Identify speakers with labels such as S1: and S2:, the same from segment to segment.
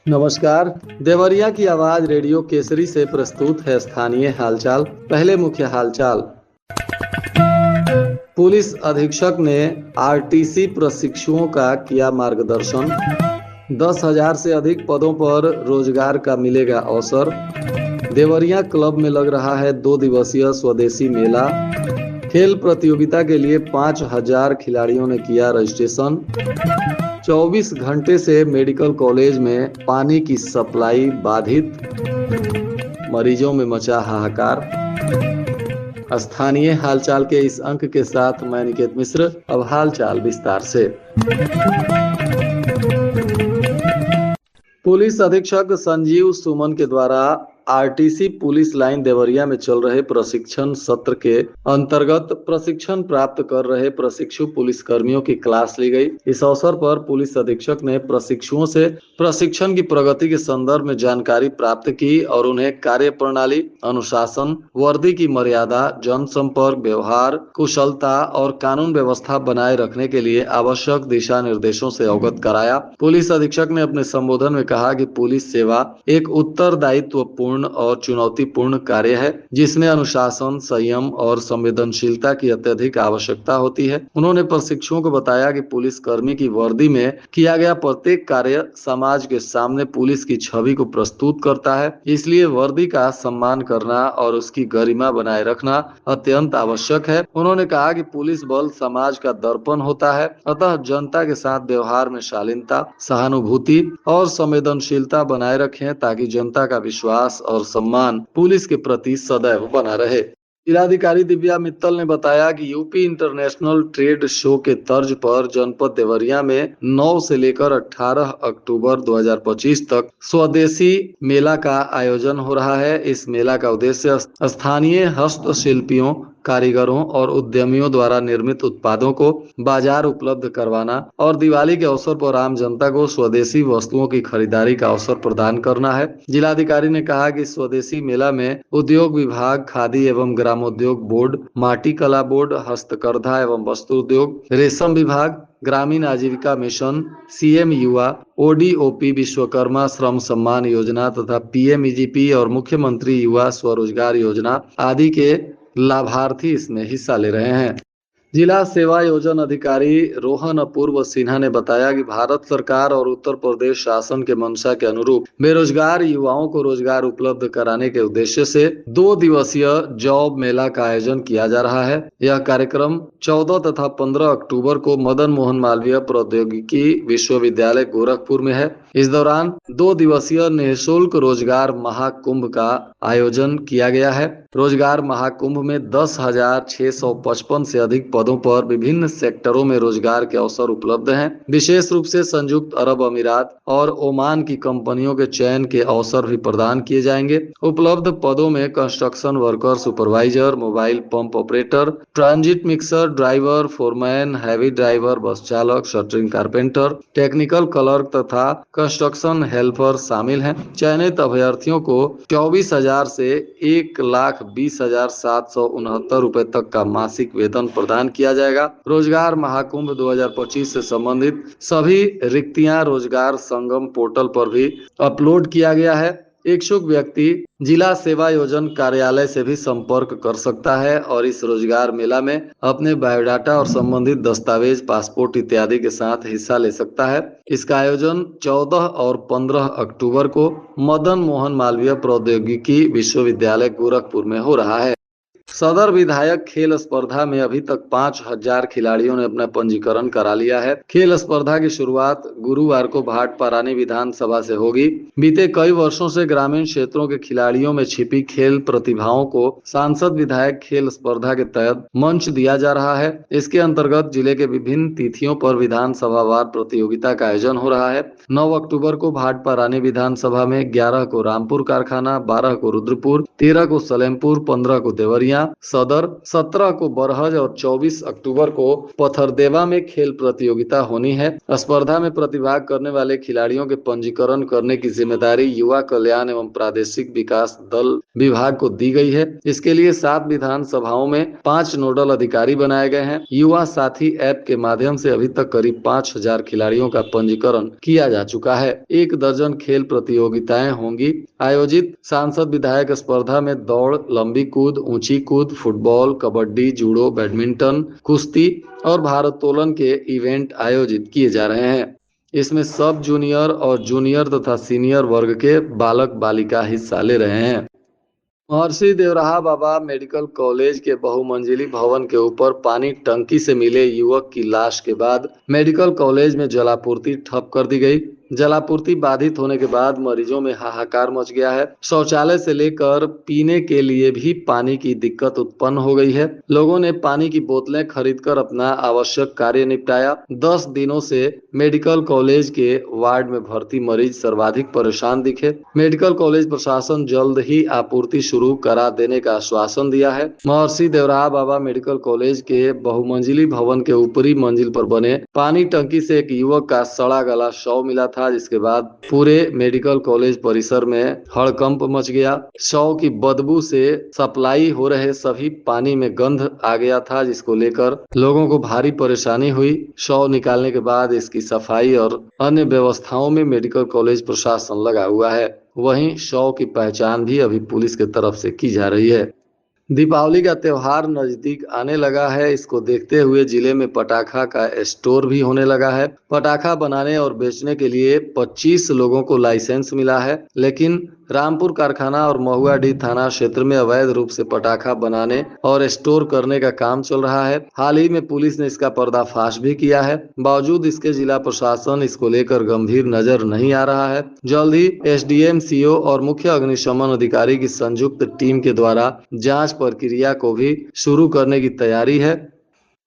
S1: नमस्कार। देवरिया की आवाज रेडियो केसरी से प्रस्तुत है स्थानीय हालचाल। पहले मुख्य हालचाल। पुलिस अधीक्षक ने आरटीसी प्रशिक्षुओं का किया मार्गदर्शन। 10,000 से अधिक पदों पर रोजगार का मिलेगा अवसर। देवरिया क्लब में लग रहा है 2 दिवसीय स्वदेशी मेला। खेल प्रतियोगिता के लिए 5,000 खिलाड़ियों ने किया रजिस्ट्रेशन। 24 घंटे से मेडिकल कॉलेज में पानी की सप्लाई बाधित। मरीजों में मचा हाहाकार। स्थानीय हालचाल के इस अंक के साथ मैं निकेत मिश्र। अब हालचाल विस्तार से। पुलिस अधीक्षक संजीव सुमन के द्वारा आरटीसी पुलिस लाइन देवरिया में चल रहे प्रशिक्षण सत्र के अंतर्गत प्रशिक्षण प्राप्त कर रहे प्रशिक्षु पुलिस कर्मियों की क्लास ली गई। इस अवसर पर पुलिस अधीक्षक ने प्रशिक्षुओं से प्रशिक्षण की प्रगति के संदर्भ में जानकारी प्राप्त की और उन्हें कार्य प्रणाली, अनुशासन, वर्दी की मर्यादा, जनसंपर्क, व्यवहार, कुशलता और कानून व्यवस्था बनाए रखने के लिए आवश्यक दिशा निर्देशों से अवगत कराया। पुलिस अधीक्षक ने अपने संबोधन में कहा कि पुलिस सेवा एक उत्तरदायित्वपूर्ण और चुनौतीपूर्ण कार्य है, जिसमें अनुशासन, संयम और संवेदनशीलता की अत्यधिक आवश्यकता होती है। उन्होंने प्रशिक्षुओं को बताया कि पुलिस कर्मी की वर्दी में किया गया प्रत्येक कार्य समाज के सामने पुलिस की छवि को प्रस्तुत करता है, इसलिए वर्दी का सम्मान करना और उसकी गरिमा बनाए रखना अत्यंत आवश्यक है। उन्होंने कहा कि पुलिस बल समाज का दर्पण होता है, अतः जनता के साथ व्यवहार में शालीनता, सहानुभूति और संवेदनशीलता बनाए रखें ताकि जनता का विश्वास और सम्मान पुलिस के प्रति सदैव बना रहे। जिलाधिकारी दिव्या मित्तल ने बताया कि यूपी इंटरनेशनल ट्रेड शो के तर्ज पर जनपद देवरिया में 9 से लेकर 18 अक्टूबर 2025 तक स्वदेशी मेला का आयोजन हो रहा है। इस मेला का उद्देश्य स्थानीय हस्तशिल्पियों, कारीगरों और उद्यमियों द्वारा निर्मित उत्पादों को बाजार उपलब्ध करवाना और दिवाली के अवसर पर आम जनता को स्वदेशी वस्तुओं की खरीदारी का अवसर प्रदान करना है। जिलाधिकारी ने कहा कि स्वदेशी मेला में उद्योग विभाग, खादी एवं ग्रामोद्योग बोर्ड, माटी कला बोर्ड, हस्तकरघा एवं वस्त्र उद्योग, रेशम विभाग, ग्रामीण आजीविका मिशन, सीएम युवा, ओडीओपी, विश्वकर्मा श्रम सम्मान योजना तथा पीएमईजीपी और मुख्यमंत्री युवा स्वरोजगार योजना आदि के लाभार्थी इसमें हिस्सा ले रहे हैं। जिला सेवा योजना अधिकारी रोहन अपूर्व सिन्हा ने बताया कि भारत सरकार और उत्तर प्रदेश शासन के मंशा के अनुरूप बेरोजगार युवाओं को रोजगार उपलब्ध कराने के उद्देश्य से 2 दिवसीय जॉब मेला का आयोजन किया जा रहा है। यह कार्यक्रम 14 तथा 15 अक्टूबर को मदन मोहन मालवीय प्रौद्योगिकी विश्वविद्यालय गोरखपुर में है। इस दौरान 2 दिवसीय निःशुल्क रोजगार महाकुंभ का आयोजन किया गया है। रोजगार महाकुंभ में 10,655 से अधिक पदों पर विभिन्न सेक्टरों में रोजगार के अवसर उपलब्ध हैं। विशेष रूप से संयुक्त अरब अमीरात और ओमान की कंपनियों के चयन के अवसर भी प्रदान किए जाएंगे। उपलब्ध पदों में construction worker, supervisor, mobile pump operator, transit mixer driver, foreman, heavy driver, बस चालक, शटरिंग कारपेंटर, टेक्निकल क्लर्क तथा कंस्ट्रक्शन हेल्पर शामिल हैं। चयनित अभ्यर्थियों को 24,000 से 1,20,769 रुपए तक का मासिक वेतन प्रदान किया जाएगा। रोजगार महाकुंभ 2025 से संबंधित सभी रिक्तियां रोजगार संगम पोर्टल पर भी अपलोड किया गया है। इच्छुक व्यक्ति जिला सेवा योजना कार्यालय से भी संपर्क कर सकता है और इस रोजगार मेला में अपने बायोडाटा और संबंधित दस्तावेज, पासपोर्ट इत्यादि के साथ हिस्सा ले सकता है। इसका आयोजन 14 और 15 अक्टूबर को मदन मोहन मालवीय प्रौद्योगिकी विश्वविद्यालय गोरखपुर में हो रहा है। सदर विधायक खेल स्पर्धा में अभी तक 5,000 खिलाड़ियों ने अपना पंजीकरण करा लिया है। खेल स्पर्धा की शुरुआत गुरुवार को भाटपारानी विधानसभा से होगी। बीते कई वर्षों से ग्रामीण क्षेत्रों के खिलाड़ियों में छिपी खेल प्रतिभाओं को सांसद विधायक खेल स्पर्धा के तहत मंच दिया जा रहा है। इसके अंतर्गत जिले के विभिन्न तिथियों पर विधानसभावार प्रतियोगिता का आयोजन हो रहा है। 9 अक्टूबर को भाटपारानी विधानसभा में, 11 को रामपुर कारखाना, 12 को रुद्रपुर, 13 को सलेमपुर, 15 को देवरिया, पूर्णिया सदर, 17 को बरहज और 24 अक्टूबर को पथरदेवा में खेल प्रतियोगिता होनी है। स्पर्धा में प्रतिभाग करने वाले खिलाड़ियों के पंजीकरण करने की जिम्मेदारी युवा कल्याण एवं प्रादेशिक विकास दल विभाग को दी गई है। इसके लिए 7 विधानसभाओं में 5 नोडल अधिकारी बनाए गए हैं। युवा साथी ऐप के माध्यम से अभी तक करीब 5,000 खिलाड़ियों का पंजीकरण किया जा चुका है। 1 दर्जन खेल प्रतियोगिताएं होंगी आयोजित। सांसद विधायक स्पर्धा में दौड़, लंबी कूद, ऊंची कूद, फुटबॉल, कबड्डी, जूडो, बैडमिंटन, कुश्ती और भारोत्तोलन के इवेंट आयोजित किए जा रहे हैं। इसमें सब जूनियर और जूनियर तथा सीनियर वर्ग के बालक बालिका हिस्सा ले रहे हैं। महर्षि देवराहा बाबा मेडिकल कॉलेज के बहुमंजिली भवन के ऊपर पानी टंकी से मिले युवक की लाश के बाद मेडिकल कॉलेज में जलापूर्ति ठप कर दी गई। जलापूर्ति बाधित होने के बाद मरीजों में हाहाकार मच गया है। शौचालय से लेकर पीने के लिए भी पानी की दिक्कत उत्पन्न हो गई है। लोगों ने पानी की बोतलें खरीदकर अपना आवश्यक कार्य निपटाया। 10 दिनों से मेडिकल कॉलेज के वार्ड में भर्ती मरीज सर्वाधिक परेशान दिखे। मेडिकल कॉलेज प्रशासन जल्द ही आपूर्ति शुरू करा देने का आश्वासन दिया है। महर्षि देवराहा बाबा मेडिकल कॉलेज के बहुमंजिली भवन के ऊपरी मंजिल पर बने पानी टंकी से एक युवक का सड़ा गला शव मिला था, जिसके बाद पूरे मेडिकल कॉलेज परिसर में हड़कंप मच गया। शव की बदबू से सप्लाई हो रहे सभी पानी में गंध आ गया था, जिसको लेकर लोगों को भारी परेशानी हुई। शव निकालने के बाद इसकी सफाई और अन्य व्यवस्थाओं में मेडिकल कॉलेज प्रशासन लगा हुआ है। वहीं शव की पहचान भी अभी पुलिस की तरफ से की जा रही है। दीपावली का त्योहार नजदीक आने लगा है। इसको देखते हुए जिले में पटाखा का स्टोर भी होने लगा है। पटाखा बनाने और बेचने के लिए 25 लोगों को लाइसेंस मिला है, लेकिन रामपुर कारखाना और महुआडीह थाना क्षेत्र में अवैध रूप से पटाखा बनाने और स्टोर करने का काम चल रहा है। हाल ही में पुलिस ने इसका पर्दाफाश भी किया है। बावजूद इसके जिला प्रशासन इसको लेकर गंभीर नजर नहीं आ रहा है। जल्द ही एसडीएम, सीओ और मुख्य अग्निशमन अधिकारी की संयुक्त टीम के द्वारा जांच प्रक्रिया को भी शुरू करने की तैयारी है।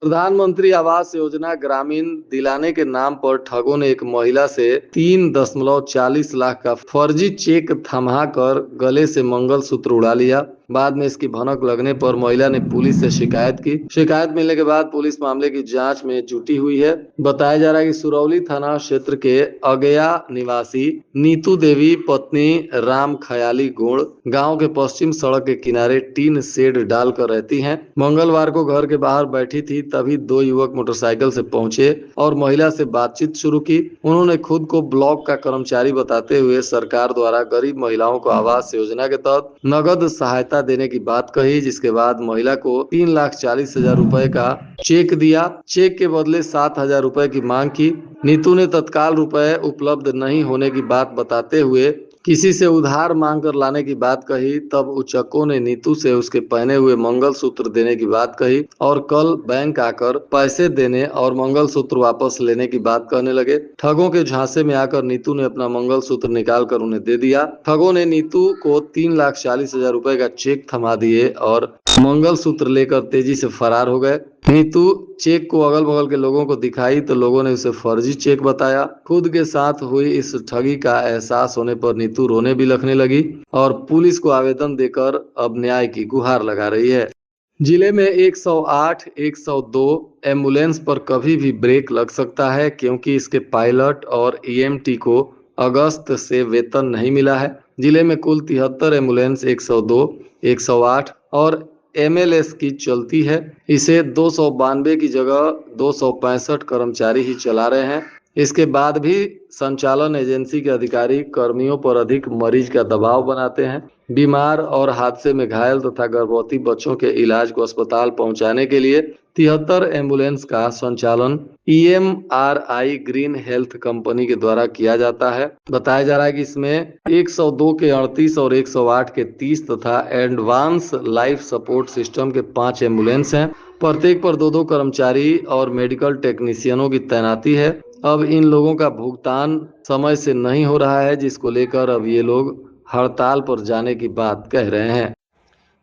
S1: प्रधानमंत्री आवास योजना ग्रामीण दिलाने के नाम पर ठगों ने एक महिला से 3.40 लाख का फर्जी चेक थमा कर गले से मंगलसूत्र उड़ा लिया। बाद में इसकी भनक लगने पर महिला ने पुलिस से शिकायत की। शिकायत मिलने के बाद पुलिस मामले की जांच में जुटी हुई है। बताया जा रहा है कि सुरौली थाना क्षेत्र के अगया निवासी नीतू देवी पत्नी राम खयाली गुण गांव के पश्चिम सड़क के किनारे टीन शेड डालकर रहती हैं। मंगलवार को घर के बाहर बैठी थी, तभी 2 युवक मोटरसाइकिल से पहुंचे और महिला से बातचीत शुरू की। उन्होंने खुद को ब्लॉक का कर्मचारी बताते हुए सरकार द्वारा गरीब महिलाओं को आवास योजना के तहत नगद सहायता देने की बात कही, जिसके बाद महिला को 3,40,000 रुपए का चेक दिया। चेक के बदले 7,000 रुपए की मांग की। नीतू ने तत्काल रुपए उपलब्ध नहीं होने की बात बताते हुए किसी से उधार मांग कर लाने की बात कही। तब उचक्कों ने नीतू से उसके पहने हुए मंगलसूत्र देने की बात कही और कल बैंक आकर पैसे देने और मंगलसूत्र वापस लेने की बात कहने लगे। ठगों के झांसे में आकर नीतू ने अपना मंगलसूत्र निकाल कर उन्हें दे दिया। ठगों ने नीतू को 3,40,000 रुपए का चेक थमा दिए और मंगलसूत्र लेकर तेजी से फरार हो गए। नीतू चेक को अगल बगल के लोगों को दिखाई तो लोगों ने उसे फर्जी चेक बताया। खुद के साथ हुई इस ठगी का एहसास होने पर नीतू रोने भी लगने लगी और पुलिस को आवेदन देकर अब न्याय की गुहार लगा रही है। जिले में 108, 102 एम्बुलेंस पर कभी भी ब्रेक लग सकता है, क्योंकि इसके पायलट और ईएमटी को अगस्त से वेतन नहीं मिला है। जिले में कुल 73 एम्बुलेंस 102, 108 और एमएलएस की चलती है। इसे 292 की जगह 265 कर्मचारी ही चला रहे हैं। इसके बाद भी संचालन एजेंसी के अधिकारी कर्मियों पर अधिक मरीज का दबाव बनाते हैं। बीमार और हादसे में घायल तथा गर्भवती बच्चों के इलाज को अस्पताल पहुंचाने के लिए 73 एम्बुलेंस का संचालन ईएमआरआई ग्रीन हेल्थ कंपनी के द्वारा किया जाता है। बताया जा रहा है कि इसमें 102 के 38 और 108 के 30 तथा एडवांस लाइफ सपोर्ट सिस्टम के 5 एम्बुलेंस हैं। प्रत्येक पर 2-2 कर्मचारी और मेडिकल टेक्नीशियनों की तैनाती है। अब इन लोगों का भुगतान समय से नहीं हो रहा है, जिसको लेकर अब ये लोग हड़ताल पर जाने की बात कह रहे हैं।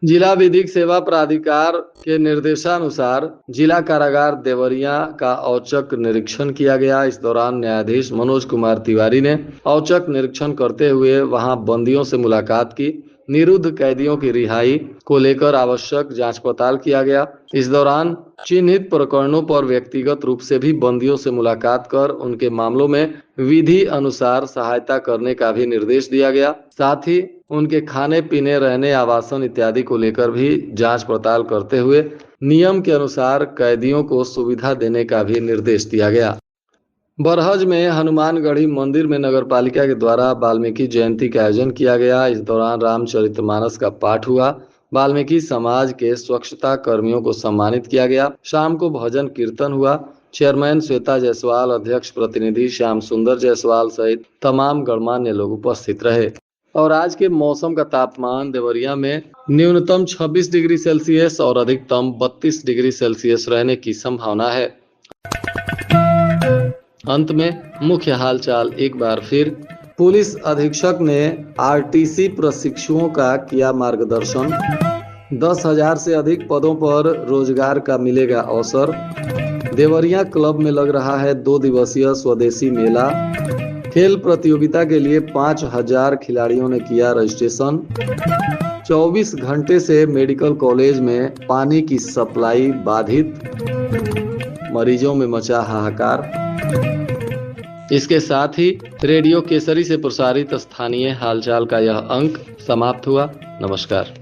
S1: जिला विधिक सेवा प्राधिकार के निर्देशानुसार जिला कारागार देवरिया का औचक निरीक्षण किया गया। इस दौरान न्यायाधीश मनोज कुमार तिवारी ने औचक निरीक्षण करते हुए वहां बंदियों से मुलाकात की। निरुद्ध कैदियों की रिहाई को लेकर आवश्यक जांच पड़ताल किया गया। इस दौरान चिन्हित प्रकरणों पर व्यक्तिगत रूप से भी बंदियों से मुलाकात कर उनके मामलों में विधि अनुसार सहायता करने का भी निर्देश दिया गया। साथ ही उनके खाने पीने, रहने, आवासन इत्यादि को लेकर भी जांच पड़ताल करते हुए नियम के अनुसार कैदियों को सुविधा देने का भी निर्देश दिया गया। बरहज में हनुमानगढ़ी मंदिर में नगरपालिका के द्वारा वाल्मीकि जयंती का आयोजन किया गया। इस दौरान रामचरितमानस का पाठ हुआ। वाल्मीकि समाज के स्वच्छता कर्मियों को सम्मानित किया गया। शाम को भजन कीर्तन हुआ। चेयरमैन श्वेता जायसवाल, अध्यक्ष प्रतिनिधि श्याम सुंदर जायसवाल सहित तमाम गणमान्य लोग उपस्थित रहे। और आज के मौसम का तापमान देवरिया में न्यूनतम 26 डिग्री सेल्सियस और अधिकतम 32 डिग्री सेल्सियस रहने की संभावना है। अंत में मुख्य हालचाल एक बार फिर। पुलिस अधीक्षक ने आरटीसी प्रशिक्षुओं का किया मार्गदर्शन। 10,000 से अधिक पदों पर रोजगार का मिलेगा अवसर। देवरिया क्लब में लग रहा है 2 दिवसीय स्वदेशी मेला। खेल प्रतियोगिता के लिए 5,000 खिलाड़ियों ने किया रजिस्ट्रेशन। 24 घंटे से मेडिकल कॉलेज में पानी की सप्लाई बाधित, मरीजों में मचा हाहाकार। इसके साथ ही रेडियो केसरी से प्रसारित स्थानीय हालचाल का यह अंक समाप्त हुआ। नमस्कार।